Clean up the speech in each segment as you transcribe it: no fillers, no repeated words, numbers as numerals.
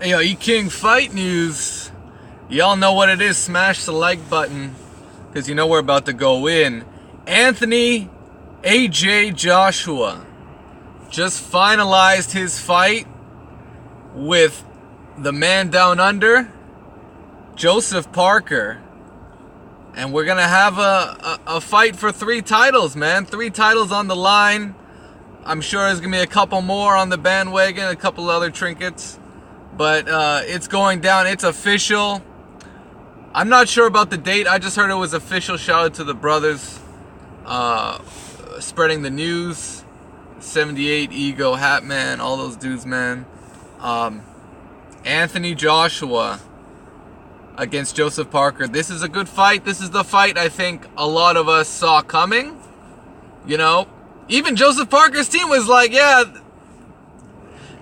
Hey, yo, E-King Fight News. Y'all know what it is. Smash the like button, because you know we're about to go in. Anthony AJ Joshua just finalized his fight with the man down under, Joseph Parker. And we're going to have a fight for 3 titles, man. 3 titles on the line. I'm sure there's going to be a couple more on the bandwagon, a couple other trinkets. But it's going down. It's official. I'm not sure about the date. I just heard it was official. Shout out to the brothers spreading the news. 78, Ego, Hatman, all those dudes, man. Anthony Joshua against Joseph Parker. This is a good fight. This is the fight I think a lot of us saw coming. You know, even Joseph Parker's team was like, yeah,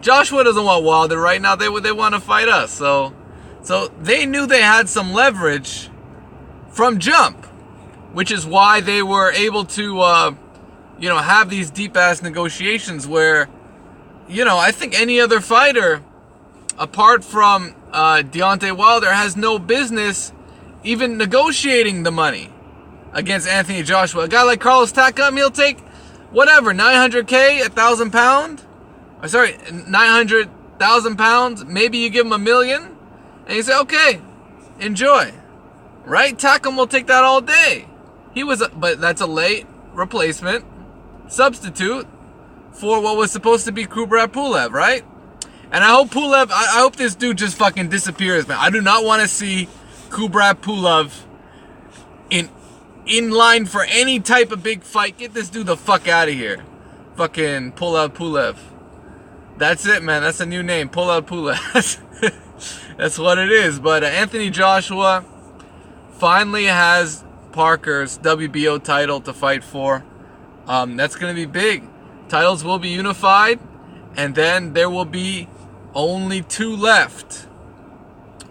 Joshua doesn't want Wilder right now. They want to fight us. So they knew they had some leverage from jump, which is why they were able to, have these deep-ass negotiations where, I think any other fighter, apart from Deontay Wilder, has no business even negotiating the money against Anthony Joshua. A guy like Carlos Takam, he'll take whatever, 900K, 1,000 pound. 900,000 pounds. Maybe you give him $1 million, and you say, okay, enjoy. Right? Takam will take that all day. But that's a late replacement, substitute for what was supposed to be Kubrat Pulev, right? And I hope this dude just fucking disappears, man. I do not want to see Kubrat Pulev in line for any type of big fight. Get this dude the fuck out of here. Fucking Pulev. That's it, man. That's a new name. Pulev. That's what it is. But Anthony Joshua finally has Parker's WBO title to fight for. That's going to be big. Titles will be unified. And then there will be only 2 left.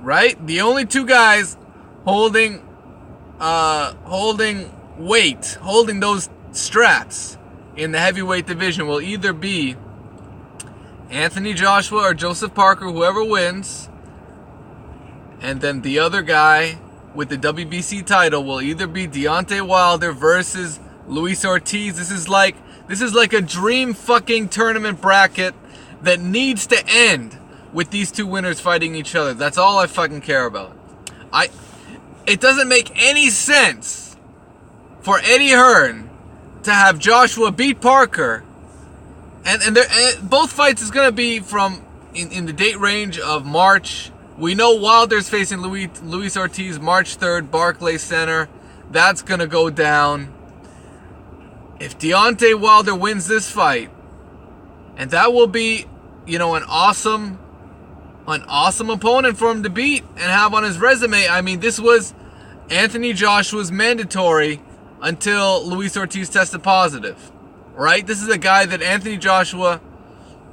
Right? The only 2 guys holding weight, holding those straps in the heavyweight division will either be Anthony Joshua or Joseph Parker, whoever wins. And then the other guy with the WBC title will either be Deontay Wilder versus Luis Ortiz. This is like a dream fucking tournament bracket that needs to end with these 2 winners fighting each other. That's all I fucking care about. It doesn't make any sense for Eddie Hearn to have Joshua beat Parker. And both fights is going to be from in the date range of March. We know Wilder's facing Luis Ortiz March 3rd, Barclays Center. That's going to go down. If Deontay Wilder wins this fight, and that will be, an awesome opponent for him to beat and have on his resume. I mean, this was Anthony Joshua's mandatory until Luis Ortiz tested positive. Right? This is a guy that Anthony Joshua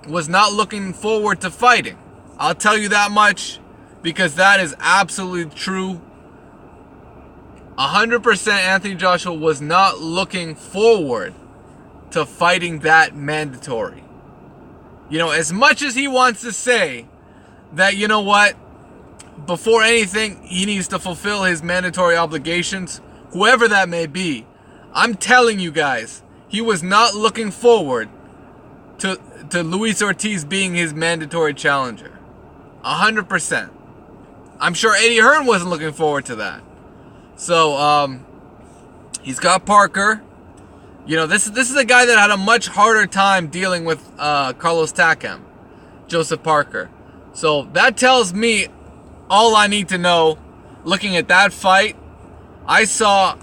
was not looking forward to fighting. I'll tell you that much, because that is absolutely true. 100% Anthony Joshua was not looking forward to fighting that mandatory. As much as he wants to say that, before anything, he needs to fulfill his mandatory obligations, whoever that may be, I'm telling you guys, he was not looking forward to Luis Ortiz being his mandatory challenger. 100%. I'm sure Eddie Hearn wasn't looking forward to that. So, he's got Parker. This is a guy that had a much harder time dealing with Carlos Takam, Joseph Parker. So that tells me all I need to know. Looking at that fight, I saw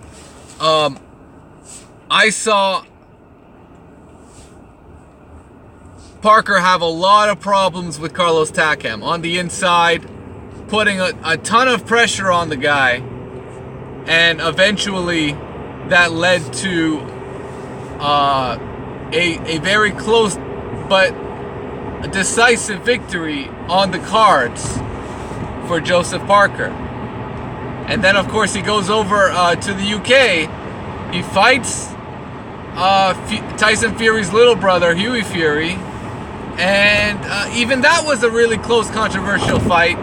Parker have a lot of problems with Carlos Takam on the inside, putting a ton of pressure on the guy, and eventually that led to a very close but decisive victory on the cards for Joseph Parker. And then, of course, he goes over to the UK. He fights Tyson Fury's little brother, Hughie Fury, And even that was a really close, controversial fight.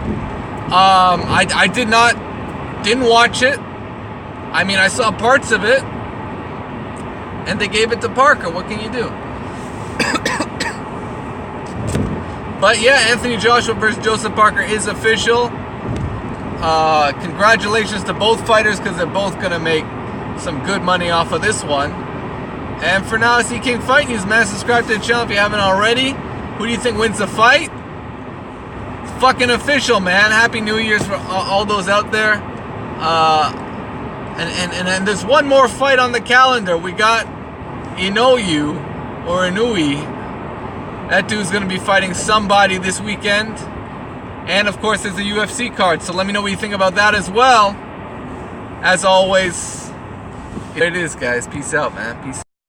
I didn't watch it. I mean, I saw parts of it, and they gave it to Parker. What can you do? But yeah, Anthony Joshua versus Joseph Parker is official. Congratulations to both fighters, because they're both going to make some good money off of this one. And for now, it's King Fight News, man. Subscribe to the channel if you haven't already. Who do you think wins the fight? It's fucking official, man. Happy New Year's for all those out there. And there's one more fight on the calendar. We got Inoue, or Inoue. That dude's going to be fighting somebody this weekend. And, of course, there's a UFC card. So let me know what you think about that as well. As always, here it is, guys. Peace out, man. Peace.